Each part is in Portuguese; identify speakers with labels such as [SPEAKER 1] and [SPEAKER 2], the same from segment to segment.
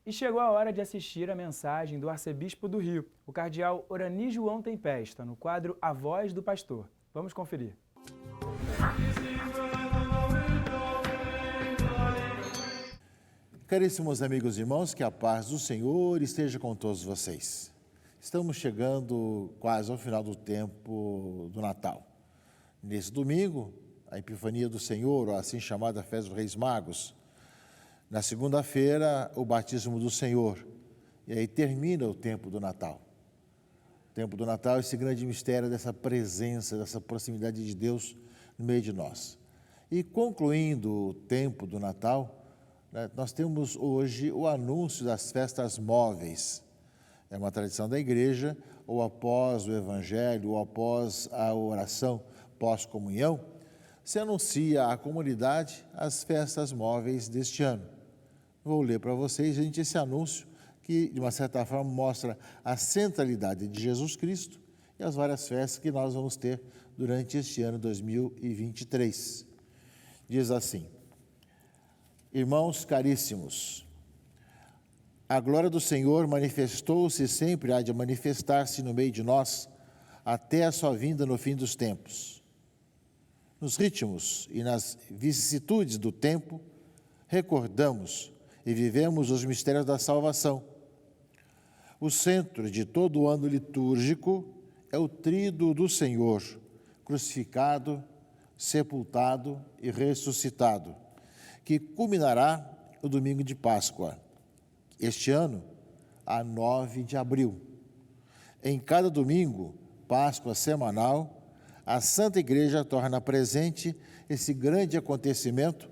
[SPEAKER 1] E chegou a hora de assistir a mensagem do arcebispo do Rio, o cardeal Orani João Tempesta, no quadro A Voz do Pastor. Vamos conferir.
[SPEAKER 2] Caríssimos amigos e irmãos, que a paz do Senhor esteja com todos vocês. Estamos chegando quase ao final do tempo do Natal. Nesse domingo, a Epifania do Senhor, ou assim chamada Festa dos Reis Magos. Na segunda-feira, o batismo do Senhor. E aí termina o tempo do Natal. O tempo do Natal é esse grande mistério dessa presença, dessa proximidade de Deus no meio de nós. E concluindo o tempo do Natal, nós temos hoje o anúncio das festas móveis. É uma tradição da igreja, ou após o evangelho, ou após a oração pós-comunhão, se anuncia à comunidade as festas móveis deste ano. Vou ler para vocês, gente, esse anúncio que, de uma certa forma, mostra a centralidade de Jesus Cristo e as várias festas que nós vamos ter durante este ano 2023. Diz assim: Irmãos caríssimos, a glória do Senhor manifestou-se e sempre há de manifestar-se no meio de nós até a sua vinda no fim dos tempos. Nos ritmos e nas vicissitudes do tempo, recordamos e vivemos os mistérios da salvação. O centro de todo o ano litúrgico é o tríduo do Senhor, crucificado, sepultado e ressuscitado, que culminará o domingo de Páscoa, este ano, a 9 de abril. Em cada domingo, Páscoa semanal, a Santa Igreja torna presente esse grande acontecimento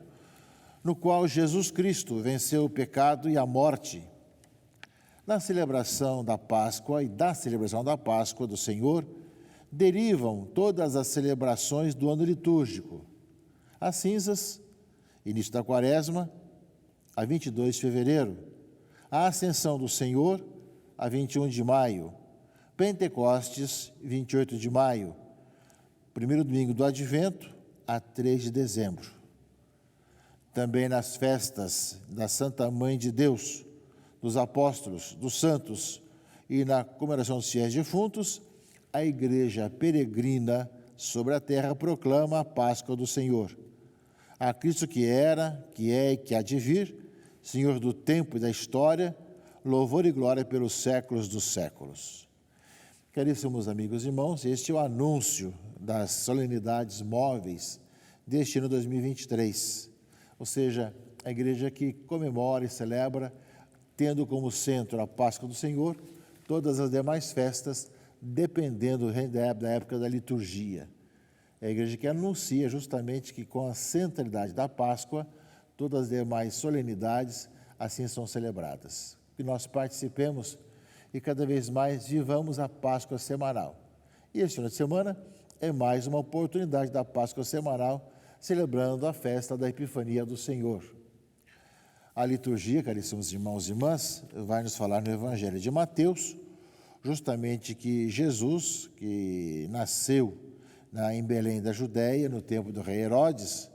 [SPEAKER 2] no qual Jesus Cristo venceu o pecado e a morte. Na celebração da Páscoa e da celebração da Páscoa do Senhor, derivam todas as celebrações do ano litúrgico. As cinzas, início da Quaresma, a 22 de fevereiro. A Ascensão do Senhor, a 21 de maio. Pentecostes, 28 de maio. Primeiro domingo do Advento, a 3 de dezembro. Também nas festas da Santa Mãe de Deus, dos apóstolos, dos santos e na comemoração dos fiéis defuntos, a Igreja peregrina sobre a terra proclama a Páscoa do Senhor. A Cristo que era, que é e que há de vir, Senhor do tempo e da história, louvor e glória pelos séculos dos séculos. Caríssimos amigos e irmãos, este é o anúncio das solenidades móveis deste ano 2023. Ou seja, a igreja que comemora e celebra, tendo como centro a Páscoa do Senhor, todas as demais festas, dependendo da época da liturgia. É a igreja que anuncia justamente que com a centralidade da Páscoa, todas as demais solenidades assim são celebradas. Que nós participemos e cada vez mais vivamos a Páscoa semanal. E este final de semana é mais uma oportunidade da Páscoa semanal, celebrando a festa da Epifania do Senhor. A liturgia, caríssimos irmãos e irmãs, vai nos falar no Evangelho de Mateus, justamente que Jesus, que nasceu em Belém da Judéia, no tempo do rei Herodes,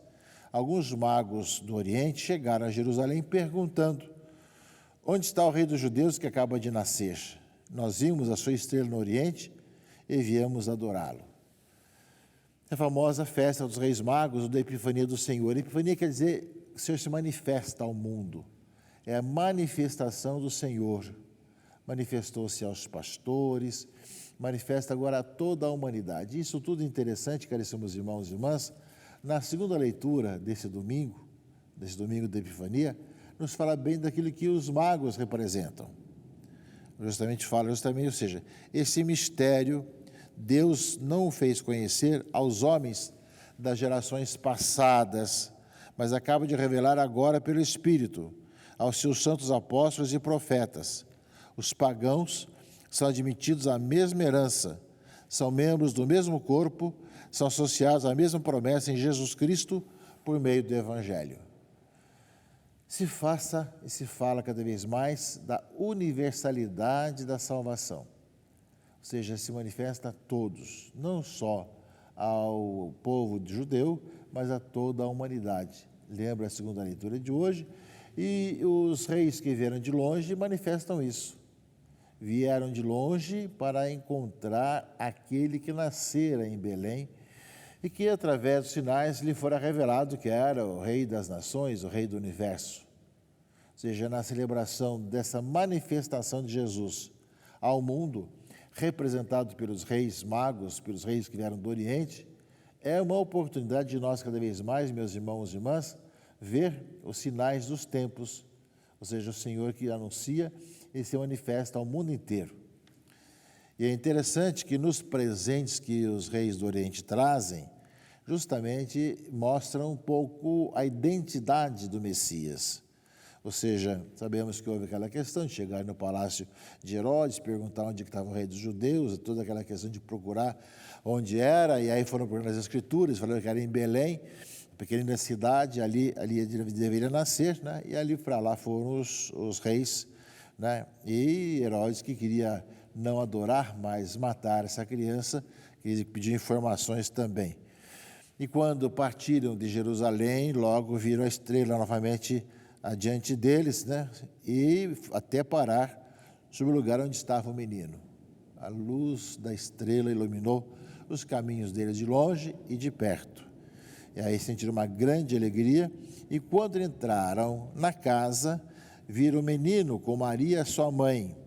[SPEAKER 2] alguns magos do Oriente chegaram a Jerusalém perguntando: onde está o rei dos judeus que acaba de nascer? Nós vimos a sua estrela no Oriente e viemos adorá-lo. A famosa festa dos Reis Magos, ou da Epifania do Senhor. A Epifania quer dizer que o Senhor se manifesta ao mundo. É a manifestação do Senhor. Manifestou-se aos pastores, manifesta agora a toda a humanidade. Isso tudo interessante, caríssimos irmãos e irmãs. Na segunda leitura desse domingo da Epifania, nos fala bem daquilo que os magos representam. Ou seja, esse mistério Deus não o fez conhecer aos homens das gerações passadas, mas acaba de revelar agora pelo Espírito aos seus santos apóstolos e profetas. Os pagãos são admitidos à mesma herança, são membros do mesmo corpo, são associados à mesma promessa em Jesus Cristo por meio do Evangelho. Se fala cada vez mais da universalidade da salvação. Ou seja, se manifesta a todos, não só ao povo judeu, mas a toda a humanidade. Lembra a segunda leitura de hoje? E os reis que vieram de longe manifestam isso. Vieram de longe para encontrar aquele que nascera em Belém e que, através dos sinais, lhe fora revelado que era o Rei das Nações, o Rei do Universo. Ou seja, na celebração dessa manifestação de Jesus ao mundo, representado pelos reis magos, pelos reis que vieram do Oriente, é uma oportunidade de nós, cada vez mais, meus irmãos e irmãs, ver os sinais dos tempos, ou seja, o Senhor que anuncia e se manifesta ao mundo inteiro. E é interessante que nos presentes que os reis do Oriente trazem, justamente mostram um pouco a identidade do Messias. Ou seja, sabemos que houve aquela questão de chegar no palácio de Herodes, perguntar onde estava o rei dos judeus, toda aquela questão de procurar onde era, e aí foram procurar nas Escrituras, falaram que era em Belém, pequena cidade, ali deveria nascer, né? E ali para lá foram os reis, né? E Herodes, que queria não adorar, mas matar essa criança, que pediu informações também. E quando partiram de Jerusalém, logo viram a estrela novamente adiante deles, né? E até parar sobre o lugar onde estava o menino. A luz da estrela iluminou os caminhos deles de longe e de perto. E aí sentiram uma grande alegria, e quando entraram na casa, viram o menino com Maria, sua mãe.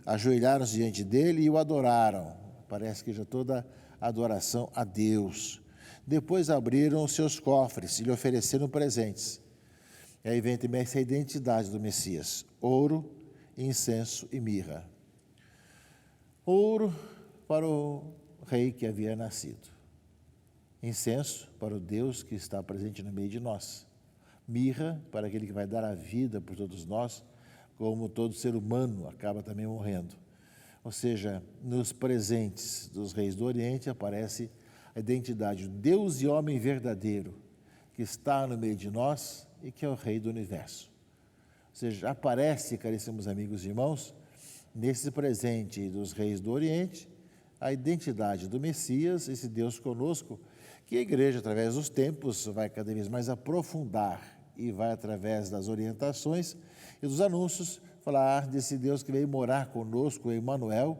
[SPEAKER 2] Ajoelharam-se diante dele e o adoraram. Parece que já toda adoração a Deus. Depois abriram os seus cofres e lhe ofereceram presentes. E aí vem também essa identidade do Messias: ouro, incenso e mirra. Ouro para o rei que havia nascido. Incenso para o Deus que está presente no meio de nós. Mirra para aquele que vai dar a vida por todos nós, como todo ser humano acaba também morrendo. Ou seja, nos presentes dos reis do Oriente aparece a identidade do Deus e homem verdadeiro, que está no meio de nós e que é o Rei do Universo. Ou seja, aparece, caríssimos amigos e irmãos, nesse presente dos reis do Oriente, a identidade do Messias, esse Deus conosco, que a igreja, através dos tempos, vai cada vez mais aprofundar e vai, através das orientações e dos anúncios, falar desse Deus que veio morar conosco, o Emmanuel,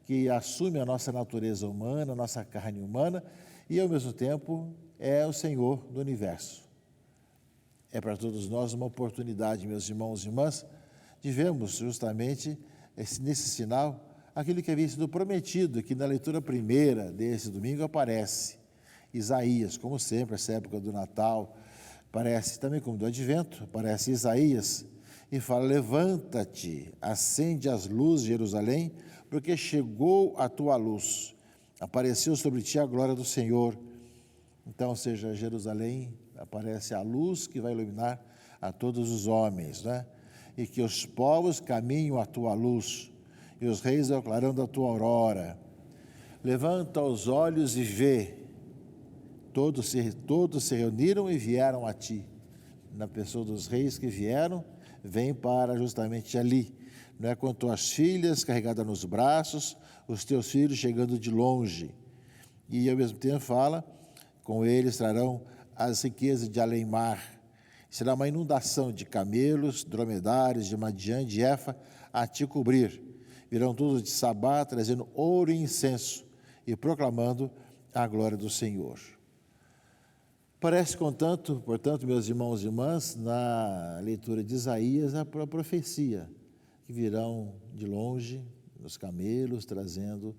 [SPEAKER 2] que assume a nossa natureza humana, a nossa carne humana, e ao mesmo tempo é o Senhor do universo. É para todos nós uma oportunidade, meus irmãos e irmãs, de vermos justamente nesse sinal aquilo que havia sido prometido, que na leitura primeira desse domingo aparece. Isaías, como sempre, essa época do Natal, aparece também como do Advento, aparece Isaías e fala: levanta-te, acende as luzes de Jerusalém, porque chegou a tua luz, apareceu sobre ti a glória do Senhor. Então, ou seja, Jerusalém aparece a luz que vai iluminar a todos os homens, né? E que os povos caminham à tua luz, e os reis ao clarão da tua aurora. Levanta os olhos e vê. Todos se reuniram e vieram a ti. Na pessoa dos reis que vieram, vem para justamente ali. Não é com tuas filhas carregadas nos braços, os teus filhos chegando de longe. E ao mesmo tempo fala, com eles trarão as riquezas de além-mar. Será uma inundação de camelos, dromedários, de Madiã, de Efa, a te cobrir. Virão todos de Sabá, trazendo ouro e incenso e proclamando a glória do Senhor. Parece, portanto, meus irmãos e irmãs, na leitura de Isaías, a profecia, que virão de longe os camelos, trazendo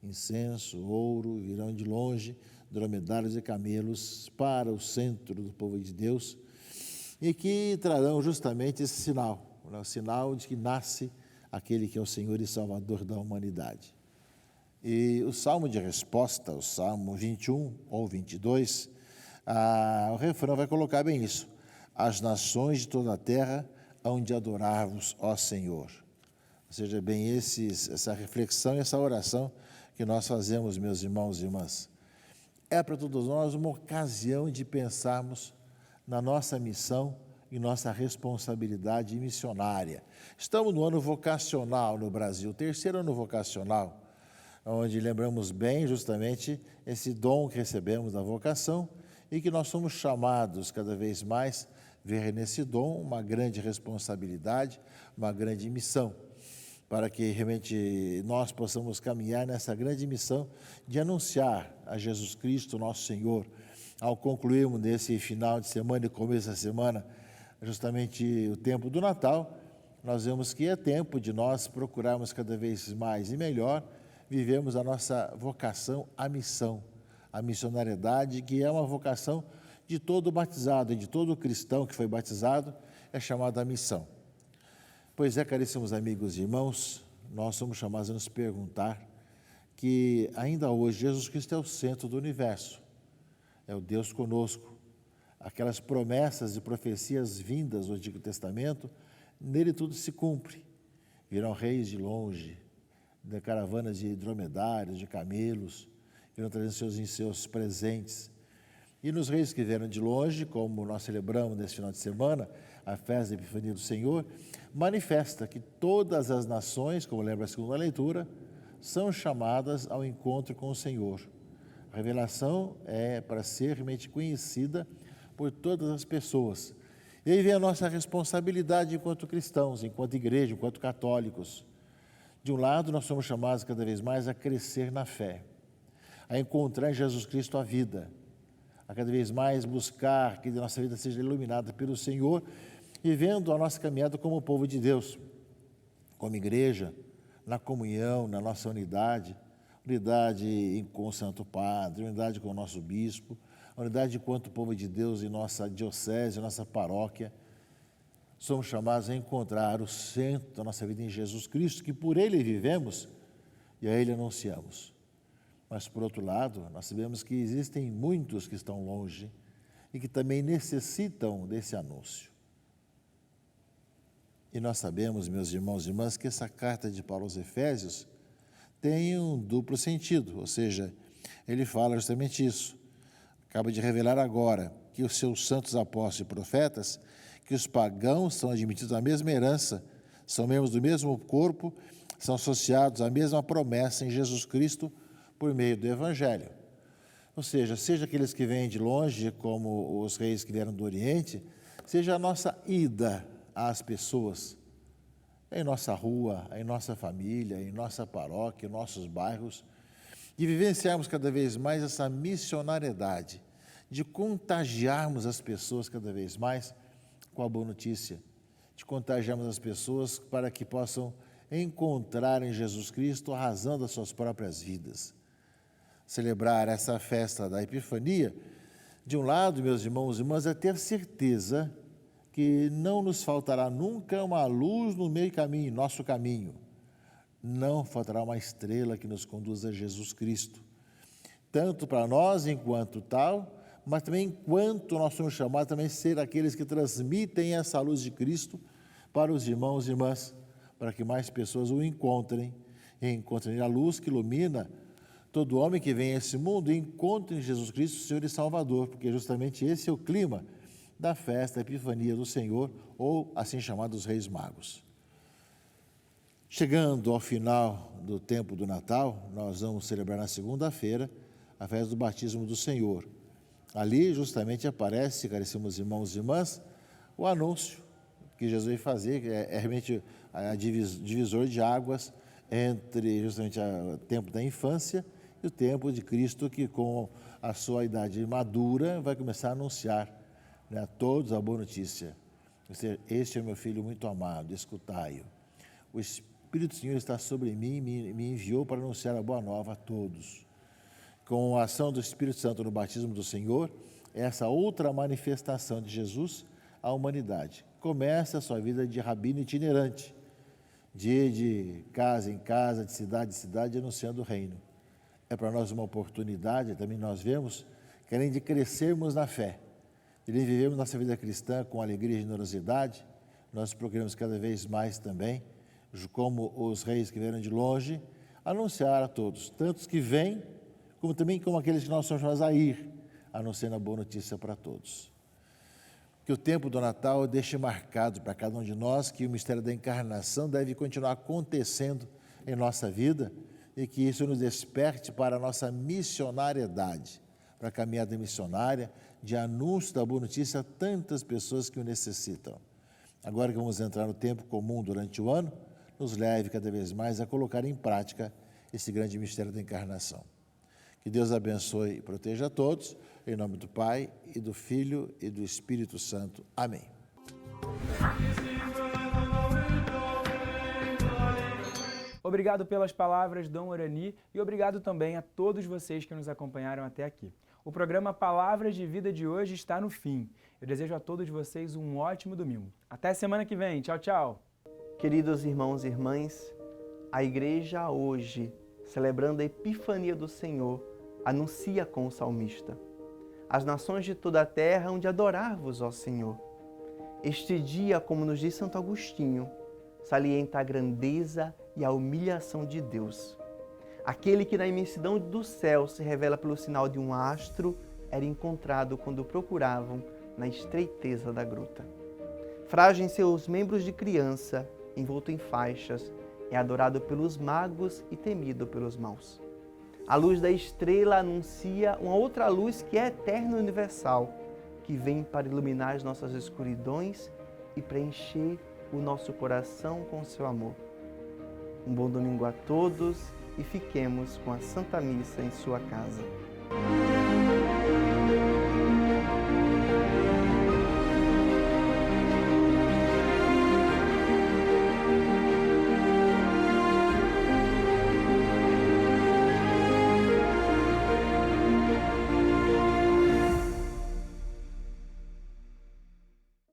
[SPEAKER 2] incenso, ouro, virão de longe dromedários e camelos para o centro do povo de Deus, e que trarão justamente esse sinal, o sinal de que nasce aquele que é o Senhor e Salvador da humanidade. E o salmo de resposta, o salmo 21 ou 22, o refrão vai colocar bem isso: as nações de toda a terra hão de adorar-vos, ó Senhor. Ou seja, bem essa reflexão e essa oração que nós fazemos, meus irmãos e irmãs. É para todos nós uma ocasião de pensarmos na nossa missão e nossa responsabilidade missionária. Estamos no ano vocacional no Brasil, terceiro ano vocacional, onde lembramos bem justamente esse dom que recebemos da vocação e que nós somos chamados cada vez mais ver nesse dom uma grande responsabilidade, uma grande missão, para que realmente nós possamos caminhar nessa grande missão de anunciar a Jesus Cristo, nosso Senhor, ao concluirmos nesse final de semana e começo da semana, justamente o tempo do Natal. Nós vemos que é tempo de nós procurarmos cada vez mais e melhor vivemos a nossa vocação à missão, a missionariedade, que é uma vocação de todo batizado, de todo cristão que foi batizado, é chamada a missão. Pois é, caríssimos amigos e irmãos, nós somos chamados a nos perguntar que ainda hoje Jesus Cristo é o centro do universo, é o Deus conosco. Aquelas promessas e profecias vindas do Antigo Testamento, nele tudo se cumpre. Virão reis de longe, de caravanas de dromedários, de camelos, irão trazendo em seus presentes. E nos reis que vieram de longe, como nós celebramos nesse final de semana, a festa da Epifania do Senhor, manifesta que todas as nações, como lembra a segunda leitura, são chamadas ao encontro com o Senhor. A revelação é para ser realmente conhecida por todas as pessoas. E aí vem a nossa responsabilidade enquanto cristãos, enquanto igreja, enquanto católicos. De um lado, nós somos chamados cada vez mais a crescer na fé, a encontrar em Jesus Cristo a vida, a cada vez mais buscar que a nossa vida seja iluminada pelo Senhor, vivendo a nossa caminhada como povo de Deus, como igreja, na comunhão, na nossa unidade com o Santo Padre, unidade com o nosso bispo, unidade enquanto povo de Deus em nossa diocese, em nossa paróquia. Somos chamados a encontrar o centro da nossa vida em Jesus Cristo, que por Ele vivemos e a Ele anunciamos. Mas, por outro lado, nós sabemos que existem muitos que estão longe e que também necessitam desse anúncio. E nós sabemos, meus irmãos e irmãs, que essa carta de Paulo aos Efésios tem um duplo sentido, ou seja, ele fala justamente isso. Acaba de revelar agora que os seus santos apóstolos e profetas, que os pagãos são admitidos à mesma herança, são membros do mesmo corpo, são associados à mesma promessa em Jesus Cristo por meio do Evangelho. Ou seja aqueles que vêm de longe, como os reis que vieram do Oriente, seja a nossa ida às pessoas, em nossa rua, em nossa família, em nossa paróquia, em nossos bairros, de vivenciarmos cada vez mais essa missionariedade, de contagiarmos as pessoas cada vez mais com a boa notícia, de contagiarmos as pessoas para que possam encontrar em Jesus Cristo a razão das suas próprias vidas. Celebrar essa festa da Epifania, de um lado, meus irmãos e irmãs, é ter certeza que não nos faltará nunca uma luz no meio caminho, nosso caminho. Não faltará uma estrela que nos conduza a Jesus Cristo. Tanto para nós enquanto tal, mas também enquanto nós somos chamados também a ser aqueles que transmitem essa luz de Cristo para os irmãos e irmãs, para que mais pessoas o encontrem, e encontrem a luz que ilumina todo homem que vem a esse mundo e encontre em Jesus Cristo, Senhor e Salvador, porque justamente esse é o clima da festa, da Epifania do Senhor, ou assim chamados Reis Magos. Chegando ao final do tempo do Natal, nós vamos celebrar na segunda-feira a festa do batismo do Senhor. Ali justamente aparece, caríssimos irmãos e irmãs, o anúncio que Jesus veio fazer, que é realmente a divisor de águas entre justamente o tempo da infância e o tempo de Cristo, que com a sua idade madura vai começar a anunciar, a todos a boa notícia. Este é meu filho muito amado, escutai-o. O Espírito do Senhor está sobre mim, me enviou para anunciar a boa nova a todos. Com a ação do Espírito Santo no batismo do Senhor, essa outra manifestação de Jesus à humanidade. Começa a sua vida de rabino itinerante, de casa em casa, de cidade em cidade, anunciando o reino. É para nós uma oportunidade, também nós vemos, que além de crescermos na fé, de vivermos nossa vida cristã com alegria e generosidade, nós procuramos cada vez mais também, como os reis que vieram de longe, anunciar a todos, tantos que vêm, como também como aqueles que nós somos chamados a ir, anunciando a boa notícia para todos. Que o tempo do Natal deixe marcado para cada um de nós que o mistério da encarnação deve continuar acontecendo em nossa vida e que isso nos desperte para a nossa missionariedade, para a caminhada missionária de anúncio da boa notícia a tantas pessoas que o necessitam. Agora que vamos entrar no tempo comum durante o ano, nos leve cada vez mais a colocar em prática esse grande mistério da encarnação. Que Deus abençoe e proteja a todos, em nome do Pai, e do Filho, e do Espírito Santo. Amém.
[SPEAKER 1] Obrigado pelas palavras, Dom Orani, e obrigado também a todos vocês que nos acompanharam até aqui. O programa Palavras de Vida de hoje está no fim. Eu desejo a todos vocês um ótimo domingo. Até semana que vem. Tchau, tchau.
[SPEAKER 3] Queridos irmãos e irmãs, a Igreja hoje, celebrando a Epifania do Senhor, anuncia com o salmista: as nações de toda a terra hão de adorar-vos, ó Senhor. Este dia, como nos diz Santo Agostinho, salienta a grandeza e a humilhação de Deus. Aquele que na imensidão do céu se revela pelo sinal de um astro, era encontrado quando o procuravam na estreiteza da gruta. Frágil em seus membros de criança, envolto em faixas, é adorado pelos magos e temido pelos maus. A luz da estrela anuncia uma outra luz que é eterna e universal, que vem para iluminar as nossas escuridões e preencher o nosso coração com o seu amor. Um bom domingo a todos e fiquemos com a Santa Missa em sua casa.